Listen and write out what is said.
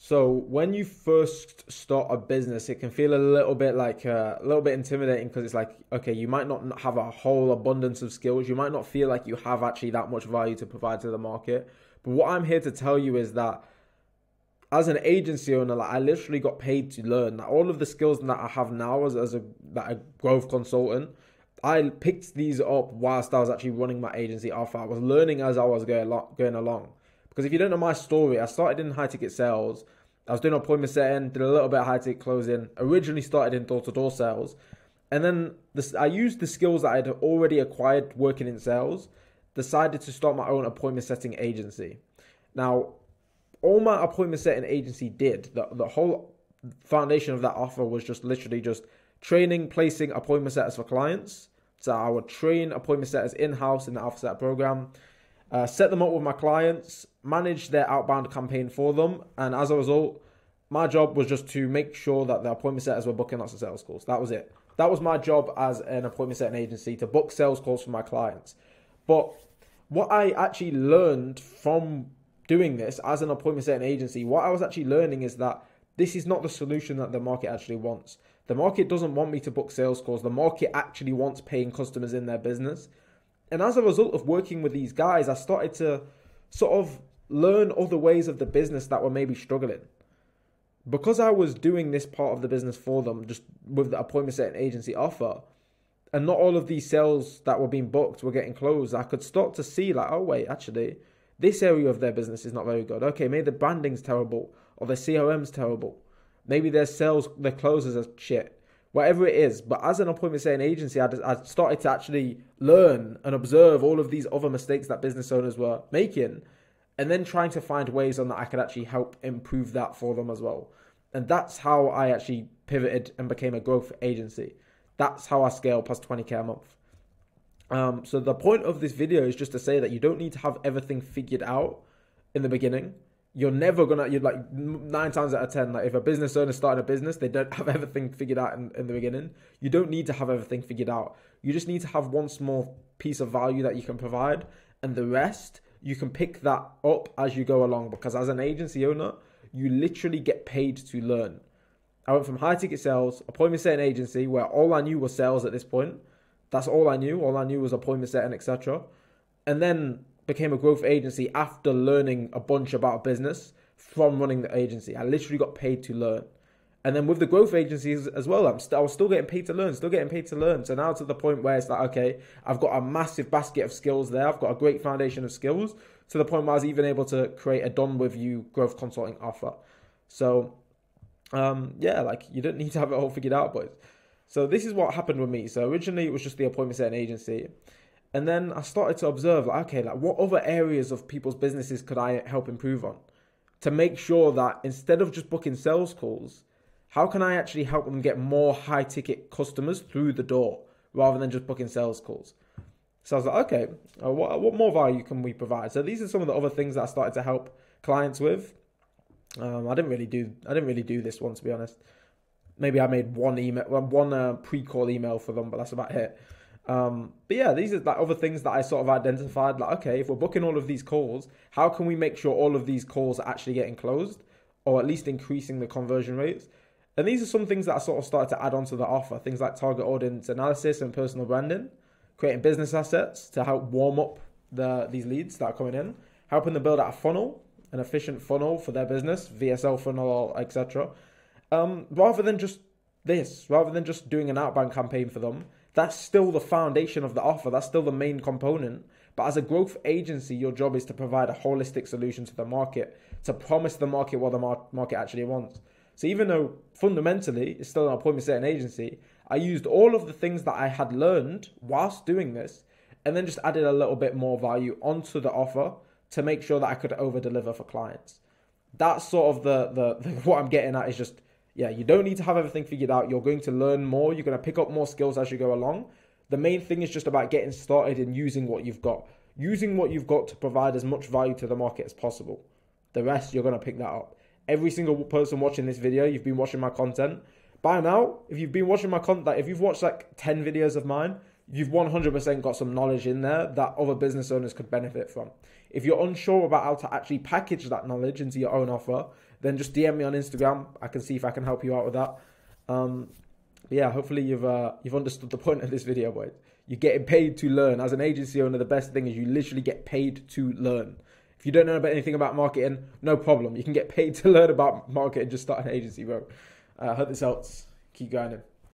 So when you first start a business, it can feel a little bit like a little bit intimidating because it's like, okay, you might not have a whole abundance of skills. You might not feel like you have actually that much value to provide to the market. But what I'm here to tell you is that as an agency owner, like I literally got paid to learn. Like, all of the skills that I have now as a growth consultant, I picked these up whilst I was actually running my agency Alpha. I was learning as I was going along. Because if you don't know my story, I started in high ticket sales. I was doing appointment setting, did a little bit of high ticket closing. Originally started in door to door sales, and then I used the skills that I had already acquired working in sales. Decided to start my own appointment setting agency. Now, all my appointment setting agency did, the whole foundation of that offer was just literally just training, placing appointment setters for clients. So I would train appointment setters in-house in the Alpha Setter program, set them up with my clients, manage their outbound campaign for them, and as a result, my job was just to make sure that the appointment setters were booking lots of sales calls. That was it. That was my job as an appointment setting agency, to book sales calls for my clients. But what I actually learned from doing this as an appointment setting agency, what I was actually learning is that this is not the solution that the market actually wants. The market doesn't want me to book sales calls. The market actually wants paying customers in their business. And as a result of working with these guys, I started to sort of learn other ways of the business that were maybe struggling. Because I was doing this part of the business for them, just with the appointment setting agency offer, and not all of these sales that were being booked were getting closed, I could start to see like, oh wait, actually, this area of their business is not very good. Okay, maybe the branding's terrible, or their CRM's terrible. Maybe their sales, their closes are shit. Whatever it is. But as an appointment setting agency, I started to actually learn and observe all of these other mistakes that business owners were making, and then trying to find ways on that I could actually help improve that for them as well. And that's how I actually pivoted and became a growth agency. That's how I scale past 20K a month. So the point of this video is just to say that you don't need to have everything figured out in the beginning. You're like 9 times out of 10, like if a business owner starting a business, they don't have everything figured out in the beginning. You don't need to have everything figured out. You just need to have one small piece of value that you can provide, and the rest, you can pick that up as you go along, because as an agency owner, you literally get paid to learn. I went from high ticket sales, appointment setting agency, where all I knew was sales at this point. That's all I knew. All I knew was appointment setting, etc. And then became a growth agency after learning a bunch about business from running the agency. I literally got paid to learn. And then with the growth agencies as well, I was still getting paid to learn, So now to the point where it's like, okay, I've got a massive basket of skills there. I've got a great foundation of skills, to the point where I was even able to create a done with you growth consulting offer. So, yeah, like you don't need to have it all figured out, boys. So this is what happened with me. So originally it was just the appointment setting agency. And then I started to observe, like, okay, like what other areas of people's businesses could I help improve on, to make sure that instead of just booking sales calls, how can I actually help them get more high ticket customers through the door rather than just booking sales calls? So I was like, okay, what more value can we provide? So these are some of the other things that I started to help clients with. I didn't really do this one, to be honest. Maybe I made one pre-call email for them, but that's about it. But yeah, these are like other things that I sort of identified. Like, okay, if we're booking all of these calls, how can we make sure all of these calls are actually getting closed, or at least increasing the conversion rates? And these are some things that I sort of started to add onto the offer. Things like target audience analysis and personal branding, creating business assets to help warm up these leads that are coming in, helping them build out a funnel, an efficient funnel for their business, VSL funnel, etc. Rather than just doing an outbound campaign for them. That's still the foundation of the offer. That's still the main component. But as a growth agency, your job is to provide a holistic solution to the market, to promise the market what the market actually wants. So even though fundamentally it's still an appointment setting agency, I used all of the things that I had learned whilst doing this, and then just added a little bit more value onto the offer to make sure that I could over deliver for clients. That's sort of the what I'm getting at is just, yeah, you don't need to have everything figured out. You're going to learn more. You're going to pick up more skills as you go along. The main thing is just about getting started and using what you've got. Using what you've got to provide as much value to the market as possible. The rest, you're going to pick that up. Every single person watching this video, you've been watching my content. By now, if you've been watching my content, if you've watched like 10 videos of mine, you've 100% got some knowledge in there that other business owners could benefit from. If you're unsure about how to actually package that knowledge into your own offer, then just DM me on Instagram. I can see if I can help you out with that. Yeah, hopefully you've understood the point of this video, boys. You're getting paid to learn. As an agency owner, the best thing is you literally get paid to learn. If you don't know about anything about marketing, no problem. You can get paid to learn about marketing. Just start an agency, bro. I hope this helps. Keep going in.